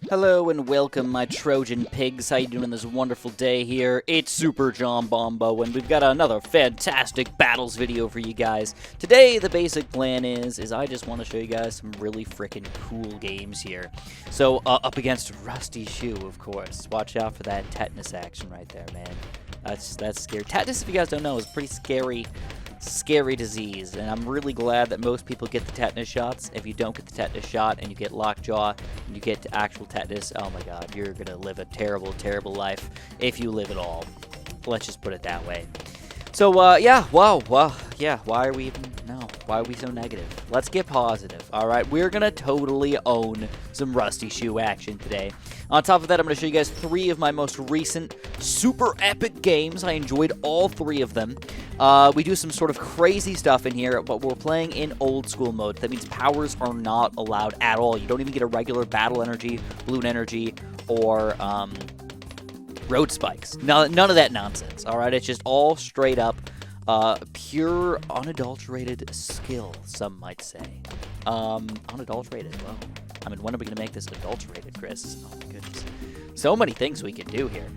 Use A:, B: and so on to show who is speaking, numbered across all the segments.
A: Hello and welcome, my Trojan pigs. How you doing this wonderful day here? It's Super John Bombo, and we've got another fantastic battles video for you guys. Today, the basic plan is I just want to show you guys some really freaking cool games here. So, up against Rusty Shoe, of course. Watch out for that tetanus action right there, man. That's scary. Tetanus, if you guys don't know, is a pretty scary disease, and I'm really glad that most people get the tetanus shots. If you don't get the tetanus shot and you get lockjaw and you get actual tetanus, oh my god, you're gonna live a terrible, terrible life if you live at all. Let's just put it that way. So, yeah, well, yeah, why are we so negative? Let's get positive, alright? We're gonna totally own some Rusty Shoe action today. On top of that, I'm gonna show you guys 3 of my most recent super epic games. I enjoyed all 3 of them. We do some sort of crazy stuff in here, but we're playing in old school mode. That means powers are not allowed at all. You don't even get a regular battle energy, balloon energy, or, road spikes. None of that nonsense, alright? It's just all straight up, pure, unadulterated skill, some might say. Unadulterated, well, I mean, when are we going to make this adulterated, Chris? Oh my goodness. So many things we can do here.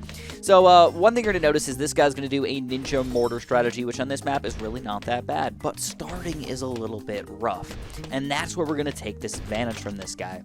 A: So, one thing you're going to notice is this guy's going to do a ninja mortar strategy, which on this map is really not that bad, but starting is a little bit rough. And that's where we're going to take this advantage from this guy.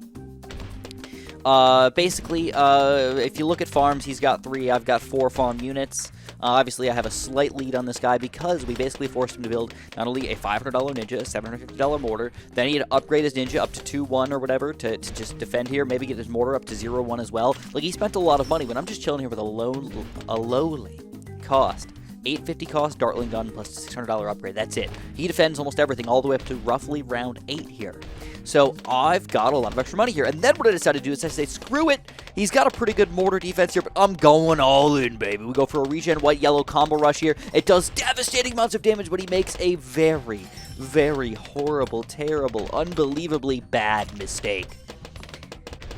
A: Basically, if you look at farms, he's got 3, I've got 4 farm units. Obviously, I have a slight lead on this guy because we basically forced him to build not only a $500 ninja, a $750 mortar, then he had to upgrade his ninja up to 2-1 or whatever to just defend here, maybe get his mortar up to 0-1 as well. Like, he spent a lot of money, but I'm just chilling here with a lowly cost. 850 cost Dartling gun plus $600 upgrade. That's it. He defends almost everything all the way up to roughly round 8 here. So I've got a lot of extra money here. And then what I decided to do is I say, screw it. He's got a pretty good mortar defense here, but I'm going all in, baby. We go for a regen white-yellow combo rush here. It does devastating amounts of damage, but he makes a very, very horrible, terrible, unbelievably bad mistake.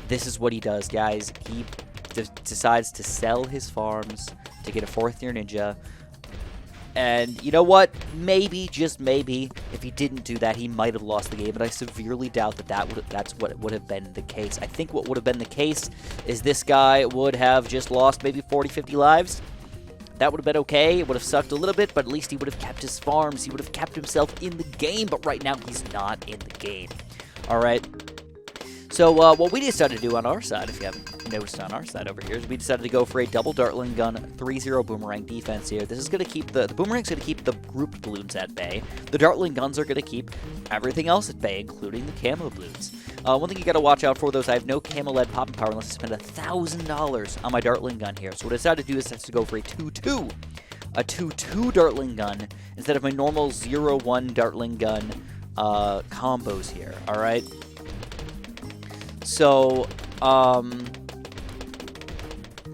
A: This is what he does, guys. He decides to sell his farms to get a 4th year ninja. And you know what? Maybe, just maybe, if he didn't do that, he might have lost the game. But I severely doubt that's what would have been the case. I think what would have been the case is this guy would have just lost maybe 40, 50 lives. That would have been okay. It would have sucked a little bit, but at least he would have kept his farms. He would have kept himself in the game. But right now, he's not in the game. All right. So, what we decided to do on our side, if you haven't noticed on our side over here, is we decided to go for a double Dartling gun, 3-0 boomerang defense here. This is going to keep the boomerang's going to keep the grouped balloons at bay. The Dartling guns are going to keep everything else at bay, including the camo balloons. One thing you got to watch out for, though, is I have no camo lead popping power unless I spend $1,000 on my Dartling gun here. So what I decided to do is to go for a 2-2. A 2-2 Dartling gun instead of my normal 0-1 Dartling gun combos here, alright? So,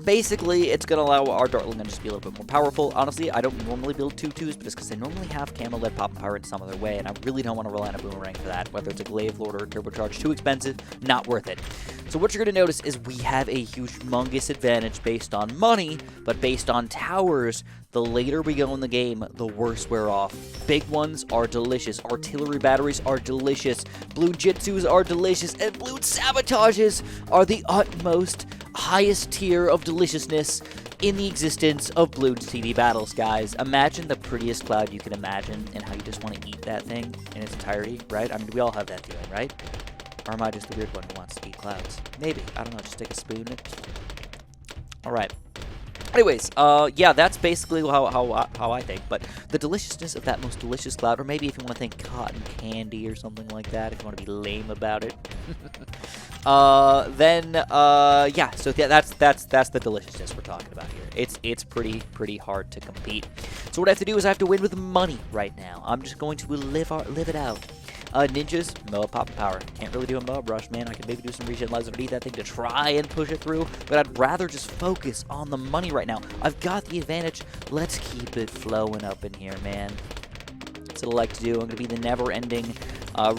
A: basically, it's going to allow our Dartling gun just to be a little bit more powerful. Honestly, I don't normally build 2-2s, but it's because I normally have camo lead popping power in some other way, and I really don't want to rely on a boomerang for that. Whether it's a glaive lord or a turbocharge, too expensive, not worth it. So what you're going to notice is we have a humongous advantage based on money, but based on towers, the later we go in the game, the worse we're off. Big ones are delicious. Artillery batteries are delicious. Bloon jitsus are delicious. And Bloon sabotages are the utmost, highest tier of deliciousness in the existence of Bloons TV battles, guys. Imagine the prettiest cloud you can imagine and how you just want to eat that thing in its entirety, right? I mean, we all have that feeling, right? Or am I just the weird one who wants to eat clouds? Maybe. I don't know. Just take a spoon. Alright. Anyways, yeah, that's basically how I think. But the deliciousness of that most delicious cloud, or maybe if you want to think cotton candy or something like that, if you want to be lame about it, yeah. So yeah, that's the deliciousness we're talking about here. It's pretty hard to compete. So what I have to do is I have to win with money right now. I'm just going to live it out. Ninjas, Moa Pop Power. Can't really do a Moa Brush, man. I could maybe do some regen lives underneath that thing to try and push it through, but I'd rather just focus on the money right now. I've got the advantage. Let's keep it flowing up in here, man. That's what I like to do. I'm going to be the never-ending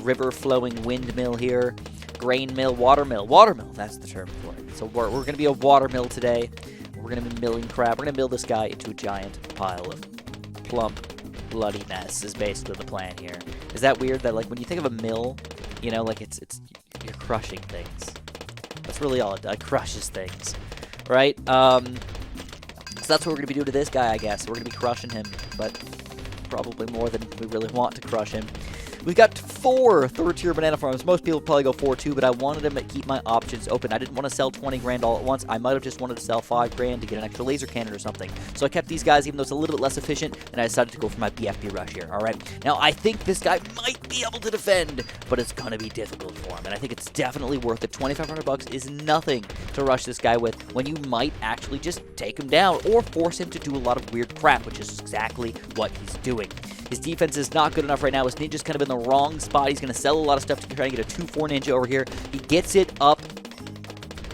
A: river-flowing windmill here. Grain mill, watermill. Watermill, that's the term for it. So we're going to be a watermill today. We're going to be milling crap. We're going to mill this guy into a giant pile of plump, bloody mess is basically the plan here. Is that weird that, like, when you think of a mill, you know, like, it's you're crushing things. That's really all it does. It crushes things, right? So that's what we're going to be doing to this guy, I guess. We're going to be crushing him, but probably more than we really want to crush him. We've got 4 third-tier banana farms. Most people probably go 4 too, but I wanted to keep my options open. I didn't want to sell 20 grand all at once. I might have just wanted to sell 5 grand to get an extra laser cannon or something. So I kept these guys, even though it's a little bit less efficient, and I decided to go for my BFB rush here, all right? Now, I think this guy might be able to defend, but it's going to be difficult for him, and I think it's definitely worth it. 2,500 bucks is nothing to rush this guy with when you might actually just take him down or force him to do a lot of weird crap, which is exactly what he's doing. His defense is not good enough right now. His ninja's kind of in the wrong spot. He's going to sell a lot of stuff to try and get a 2-4 ninja over here. He gets it up.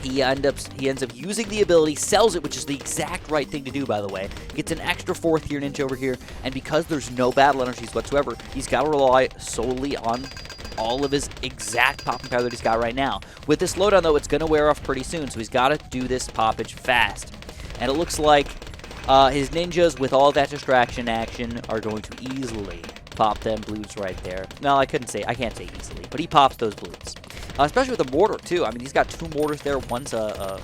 A: He ends up using the ability, sells it, which is the exact right thing to do, by the way. Gets an extra 4th-tier ninja over here, and because there's no battle energies whatsoever, he's got to rely solely on all of his exact popping power that he's got right now. With this slowdown, though, it's going to wear off pretty soon, so he's got to do this poppage fast. And it looks like his ninjas, with all that distraction action, are going to easily pop them Bloons right there. No, I can't say easily, but he pops those Bloons. Especially with the mortar, too. I mean, he's got 2 mortars there. One's an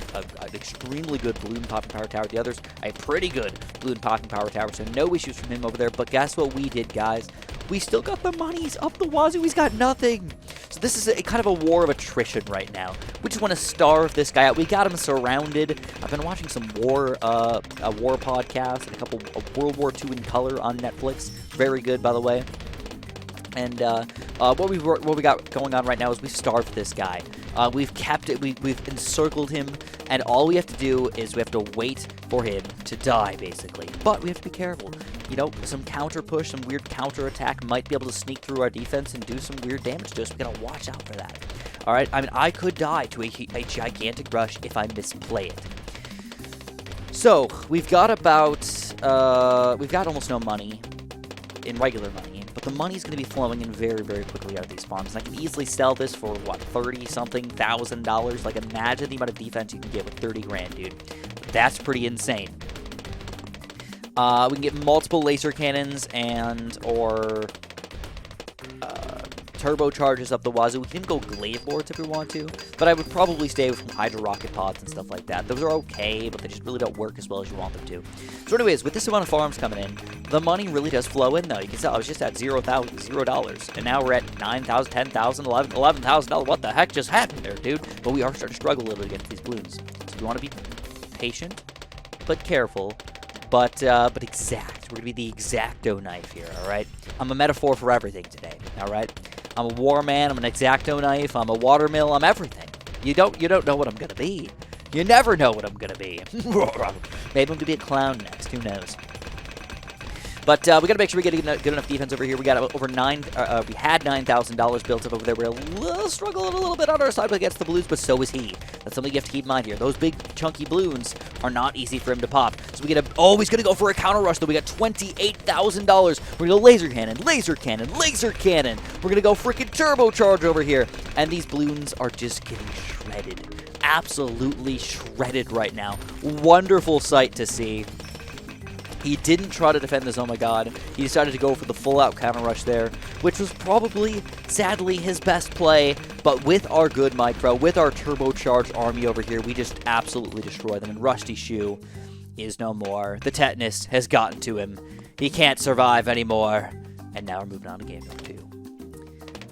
A: extremely good balloon popping power tower. The other's a pretty good balloon popping power tower, so no issues from him over there. But guess what we did, guys? We still got the monies up the wazoo. He's got nothing. So this is a kind of a war of attrition right now. We just want to starve this guy out. We got him surrounded. I've been watching some a war podcast and a couple of World War II in color on Netflix. Very good, by the way. And what we got going on right now is we starved this guy. We've kept it. We've encircled him, and all we have to do is we have to wait for him to die, basically. But we have to be careful. You know, some counter push, some weird counter attack might be able to sneak through our defense and do some weird damage to us. We gotta watch out for that. All right. I mean, I could die to a gigantic rush if I misplay it. So we've got almost no money in regular money. But the money's going to be flowing in very, very quickly out of these farms. And I can easily sell this for, what, $30-something thousand? Like, imagine the amount of defense you can get with 30 grand, dude. That's pretty insane. We can get multiple laser cannons or turbocharges up the wazoo. We can even go glaive lords if we want to, but I would probably stay with some hydro rocket pods and stuff like that. Those are okay, but they just really don't work as well as you want them to. So anyways, with this amount of farms coming in, the money really does flow in, though. You can tell I was just at $0, and now we're at $9,000, $10,000, $11,000. What the heck just happened there, dude? But we are starting to struggle a little bit against these Bloons. So you want to be patient, but careful, but exact. We're going to be the X-Acto knife here, all right? I'm a metaphor for everything today, all right? I'm a war man, I'm an X-Acto knife, I'm a watermill, I'm everything. You don't know what I'm going to be. You never know what I'm going to be. Maybe I'm going to be a clown next, who knows. But we got to make sure we get good enough defense over here. We got over we had $9,000 built up over there. We're struggling a little bit on our side against the Bloons, but so is he. That's something you have to keep in mind here. Those big chunky Bloons are not easy for him to pop. So we get he's gonna go for a counter rush though. We got $28,000. We're gonna go laser cannon, laser cannon, laser cannon. We're gonna go freaking turbocharge over here, and these Bloons are just getting shredded, absolutely shredded right now. Wonderful sight to see. He didn't try to defend this, oh my god. He decided to go for the full-out counter rush there, which was probably, sadly, his best play. But with our good micro, with our turbocharged army over here, we just absolutely destroy them. And Rusty Shoe is no more. The tetanus has gotten to him. He can't survive anymore. And now we're moving on to game number 2.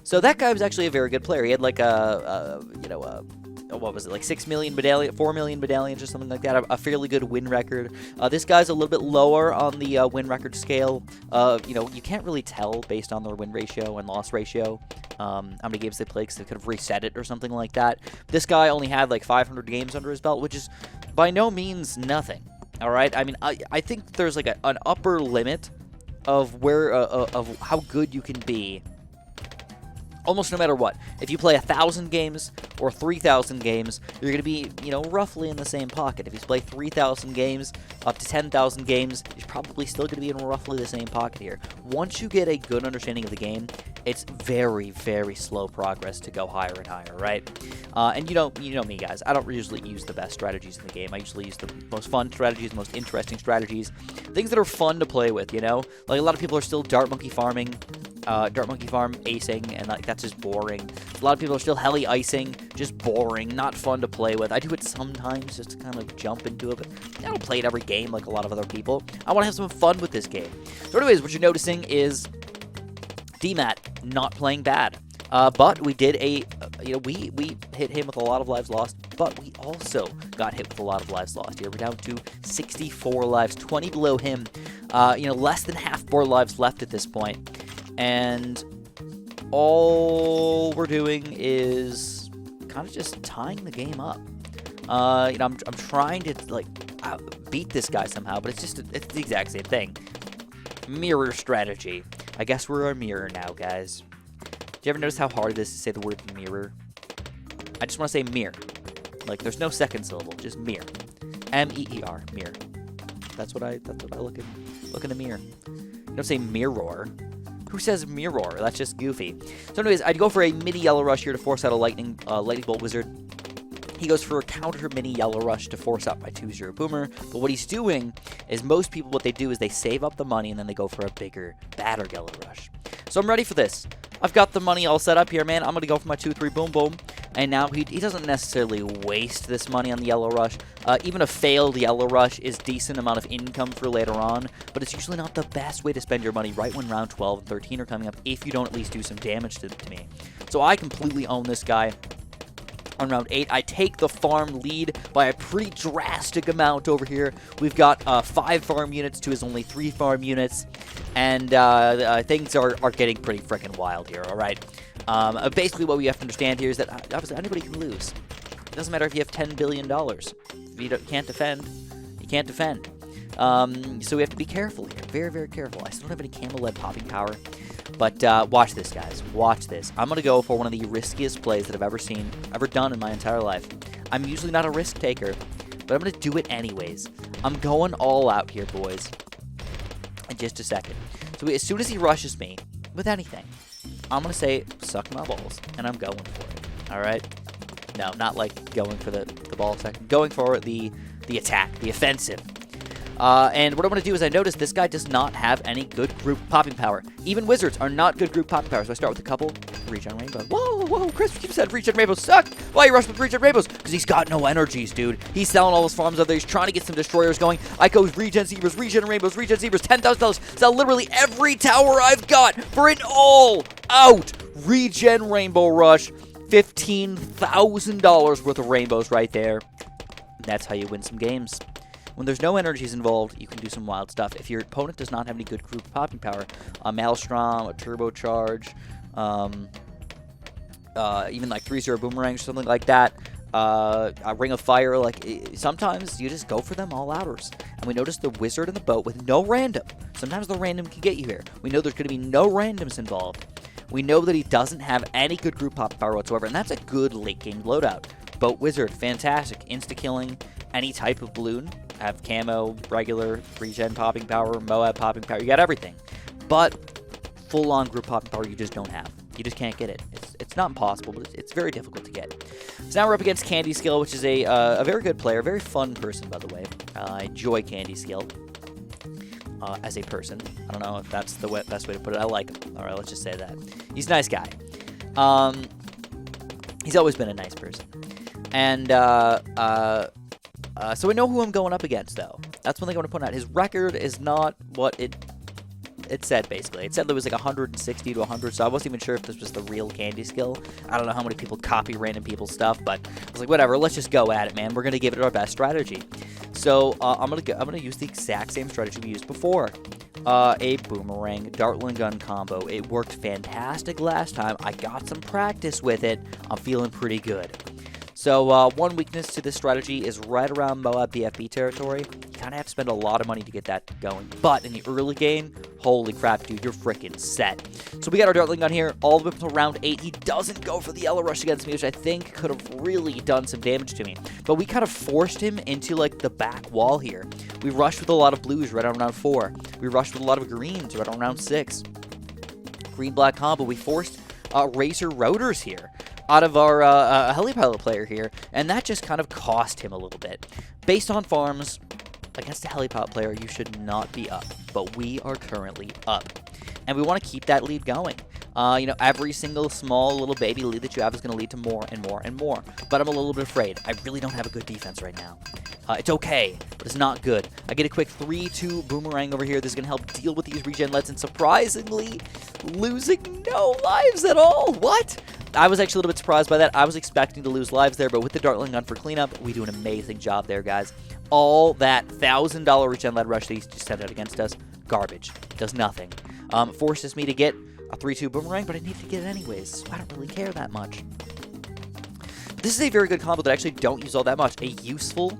A: So that guy was actually a very good player. He had like what was it, like 6 million medallion, 4 million medallions or something like that, a fairly good win record. This guy's a little bit lower on the win record scale. You can't really tell based on their win ratio and loss ratio how many games they played, because they could have reset it or something like that. This guy only had like 500 games under his belt, which is by no means nothing. All right, I mean, I think there's like an upper limit of where of how good you can be. Almost no matter what. If you play 1,000 games or 3,000 games, you're going to be, roughly in the same pocket. If you play 3,000 games up to 10,000 games, you're probably still going to be in roughly the same pocket here. Once you get a good understanding of the game, it's very, very slow progress to go higher and higher, right? And you know me, guys. I don't usually use the best strategies in the game. I usually use the most fun strategies, most interesting strategies, things that are fun to play with. You know, like a lot of people are still Dart Monkey farming, Dart Monkey farm acing, and like that's just boring. A lot of people are still heli icing, just boring, not fun to play with. I do it sometimes just to kind of jump into it, but I don't play it every game like a lot of other people. I want to have some fun with this game. So anyways, what you're noticing is DMAT not playing bad. But we did we hit him with a lot of lives lost, but we also got hit with a lot of lives lost here. We're down to 64 lives, 20 below him, less than half more lives left at this point. And all we're doing is kind of just tying the game up. I'm trying to, beat this guy somehow, but it's the exact same thing. Mirror strategy. I guess we're a mirror now, guys. Do you ever notice how hard it is to say the word mirror? I just want to say mirror. Like, there's no second syllable, just mirror. M-E-E-R, mirror. That's what I look in the mirror. You don't say mirror. Who says mirror? That's just goofy. So anyways, I'd go for a mini yellow rush here to force out a lightning bolt wizard. He goes for a counter mini yellow rush to force out my 2-0 boomer. But what he's doing is most people, what they do is they save up the money and then they go for a bigger, badder yellow rush. So I'm ready for this. I've got the money all set up here, man. I'm going to go for my 2-3 boom boom. And now he doesn't necessarily waste this money on the yellow rush. Even a failed yellow rush is decent amount of income for later on, but it's usually not the best way to spend your money right when round 12 and 13 are coming up if you don't at least do some damage to me. So I completely own this guy. On round 8, I take the farm lead by a pretty drastic amount over here. We've got 5 farm units to his only 3 farm units, and things are getting pretty freaking wild here, all right? Basically, what we have to understand here is that obviously anybody can lose. It doesn't matter if you have $10 billion. If you can't defend, you can't defend. So we have to be careful here. Very, very careful. I still don't have any camel lead popping power. But watch this, guys. Watch this. I'm going to go for one of the riskiest plays that I've ever done in my entire life. I'm usually not a risk taker, but I'm going to do it anyways. I'm going all out here, boys. In just a second. So as soon as he rushes me with anything, I'm going to say, suck my balls, and I'm going for it. All right? No, not like going for the ball attack. Going for the attack, the offensive. And what I want to do is I notice this guy does not have any good group popping power. Even wizards are not good group popping power. So I start with a couple. Regen Rainbow. Whoa, Chris, you said Regen Rainbows suck. Why you rush with Regen Rainbows? Because he's got no energies, dude. He's selling all his farms out there. He's trying to get some destroyers going. I go Regen Zebras, Regen Rainbows, Regen Zebras, $10,000. Sell literally every tower I've got for an all-out Regen Rainbow rush. $15,000 worth of rainbows right there. That's how you win some games. When there's no energies involved, you can do some wild stuff. If your opponent does not have any good group popping power, a Maelstrom, a Turbocharge, even like 3-0 Boomerang or something like that, a Ring of Fire, sometimes you just go for them all outers. And we notice the Wizard and the Boat with no random. Sometimes the random can get you here. We know there's going to be no randoms involved. We know that he doesn't have any good group popping power whatsoever, and that's a good late game loadout. Boat Wizard, fantastic. Insta-killing any type of balloon. Have camo, regular, regen popping power, Moab popping power. You got everything. But full-on group popping power you just don't have. You just can't get it. It's not impossible, but it's very difficult to get. So now we're up against Candy Skill, which is a very good player, very fun person, by the way. I enjoy Candy Skill as a person. I don't know if that's the best way to put it. I like him. All right, let's just say that. He's a nice guy. He's always been a nice person. And so I know who I'm going up against, though. That's one thing I want to point out. His record is not what it said, basically. It said there was like 160 to 100, so I wasn't even sure if this was the real Candy Skill. I don't know how many people copy random people's stuff, but I was like, whatever, let's just go at it, man. We're going to give it our best strategy. So I'm gonna use the exact same strategy we used before. A Boomerang Dartling Gun combo. It worked fantastic last time. I got some practice with it. I'm feeling pretty good. So one weakness to this strategy is right around Moab BFB territory. You kind of have to spend a lot of money to get that going. But in the early game, holy crap, dude, you're freaking set. So we got our Dartling Gun here all the way up until round 8. He doesn't go for the yellow rush against me, which I think could have really done some damage to me. But we kind of forced him into, like, the back wall here. We rushed with a lot of blues right on round 4. We rushed with a lot of greens right on round 6. Green-black combo. We forced Racer Rotors here. out of our Helipilot player here, and that just kind of cost him a little bit. Based on farms, against a Helipilot player, you should not be up, but we are currently up. And we want to keep that lead going. Every single small little baby lead that you have is going to lead to more and more and more. But I'm a little bit afraid. I really don't have a good defense right now. It's okay, but it's not good. I get a quick 3-2 boomerang over here. This is going to help deal with these regen lets, and surprisingly, losing no lives at all. What? I was actually a little bit surprised by that. I was expecting to lose lives there, but with the Dartling gun for cleanup, we do an amazing job there, guys. All that $1,000 regen led rush that he just sent out against us, garbage. Does nothing. Forces me to get a 3-2 boomerang, but I need to get it anyways, so I don't really care that much. This is a very good combo that I actually don't use all that much. A useful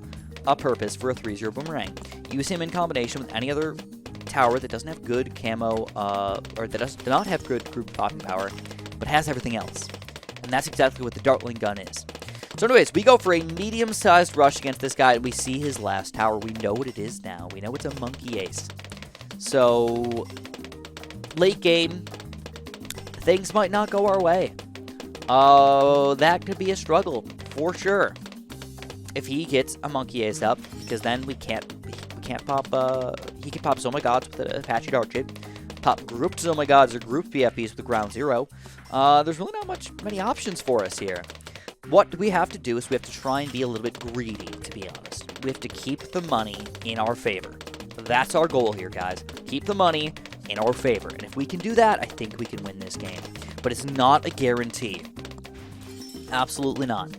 A: purpose for a 3-0 boomerang. Use him in combination with any other tower that doesn't have good camo, or that does not have good group popping power, but has everything else. And that's exactly what the Dartling gun is. So anyways, we go for a medium-sized rush against this guy, and we see his last tower. We know what it is now. We know it's a monkey ace. So, late game, things might not go our way. That could be a struggle, for sure. If he gets a monkey ace up, because then we can't pop, he can pop Zoma Gods with an Apache Dart Jib, pop grouped Zoma Gods or grouped BFBs with the Ground Zero. There's really not many options for us here. What we have to do is we have to try and be a little bit greedy, to be honest. We have to keep the money in our favor. That's our goal here, guys. Keep the money in our favor. And if we can do that, I think we can win this game. But it's not a guarantee. Absolutely not.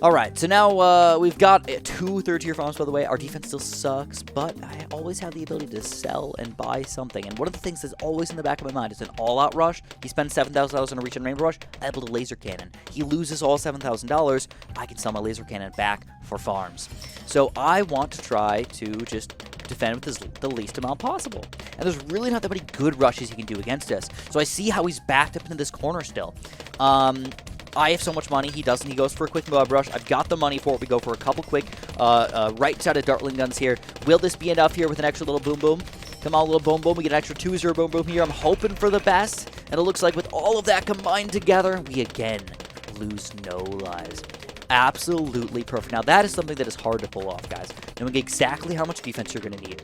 A: Alright, so now we've got 2 third-tier farms, by the way. Our defense still sucks, but I always have the ability to sell and buy something. And one of the things that's always in the back of my mind is an all-out rush. He spends $7,000 on a reach and rainbow rush. I have a laser cannon. He loses all $7,000. I can sell my laser cannon back for farms. So I want to try to just defend with the least amount possible. And there's really not that many good rushes he can do against us. So I see how he's backed up into this corner still. I have so much money. He doesn't. He goes for a quick mob rush. I've got the money for it. We go for a couple quick right-sided Dartling guns here. Will this be enough here with an extra little boom boom? Come on, little boom boom. We get an extra 2-0 boom boom here. I'm hoping for the best. And it looks like with all of that combined together, we again lose no lives. Absolutely perfect. Now, that is something that is hard to pull off, guys. Knowing exactly how much defense you're going to need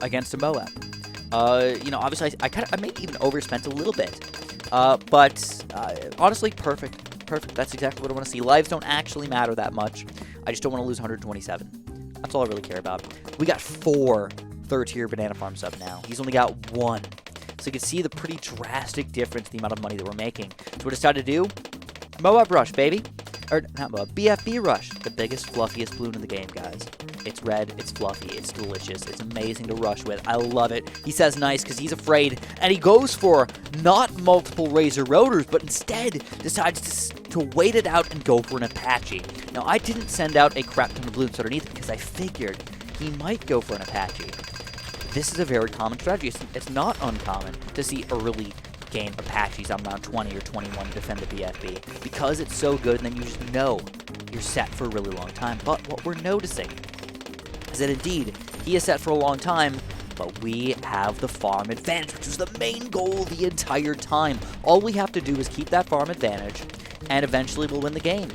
A: against a Moab. Obviously, I maybe even overspent a little bit. But honestly, perfect. Perfect. That's exactly what I want to see. Lives don't actually matter that much. I just don't want to lose 127. That's all I really care about. We got 4 third-tier banana farms up now. He's only got 1. So you can see the pretty drastic difference in the amount of money that we're making. So what I decided to do, Moab Rush, baby. Or, not Moab, BFB Rush. The biggest, fluffiest balloon in the game, guys. It's red, it's fluffy, it's delicious, it's amazing to rush with. I love it. He says nice because he's afraid, and he goes for not multiple Razor Rotors, but instead decides to wait it out and go for an Apache. Now, I didn't send out a crap ton of balloons underneath because I figured he might go for an Apache. This is a very common strategy. It's not uncommon to see early game Apaches on round 20 or 21 to defend the BFB because it's so good, and then you just know you're set for a really long time. But what we're noticing is that indeed he is set for a long time, but we have the farm advantage, which was the main goal the entire time. All we have to do is keep that farm advantage, and eventually we'll win the game.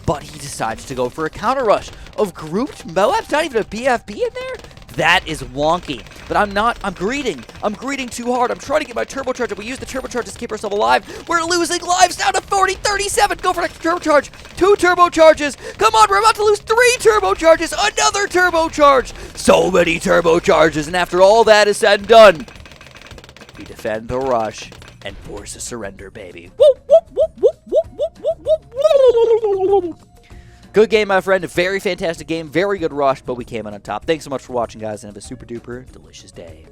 A: But he decides to go for a counter rush of grouped Moabs, not even a BFB in there? That is wonky. But I'm not. I'm greeting. I'm greeting too hard. I'm trying to get my turbocharge. We use the turbocharge to keep ourselves alive. We're losing lives down to 40, 37. Go for an extra turbocharge. 2 turbocharges. Come on, we're about to lose 3 turbocharges. Another turbocharge. So many turbocharges. And after all that is said and done, we defend the rush and force a surrender, baby. Whoop, whoop, whoop, whoop, whoop, whoop, whoop, whoop, whoop. Good game, my friend. Very fantastic game. Very good rush, but we came in on top. Thanks so much for watching, guys, and have a super duper delicious day.